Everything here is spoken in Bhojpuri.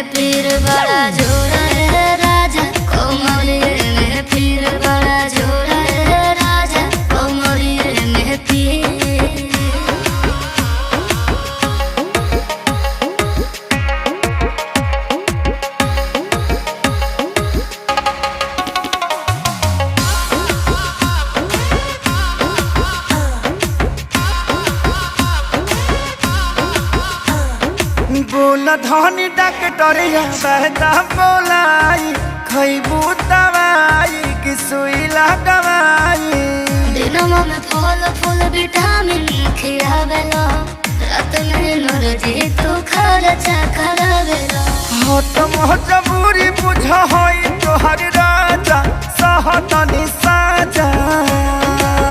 में फिर बड़ा जोड़ा है राजा, कोमरिए में फिर बड़ा जोड़ा है राजा, कोमरिए में फिर। बोला धनी डॉक्टरिया बहता बोलाई, खैबू दवाई कि सुई लगवाई। दिनमा में फल फूल विटामिन खियावेला, रात में एनर्जी तू खर्चा करावेला। हो तो मजबूरी बुझ होई तोहर राजा, सहतनी साजा।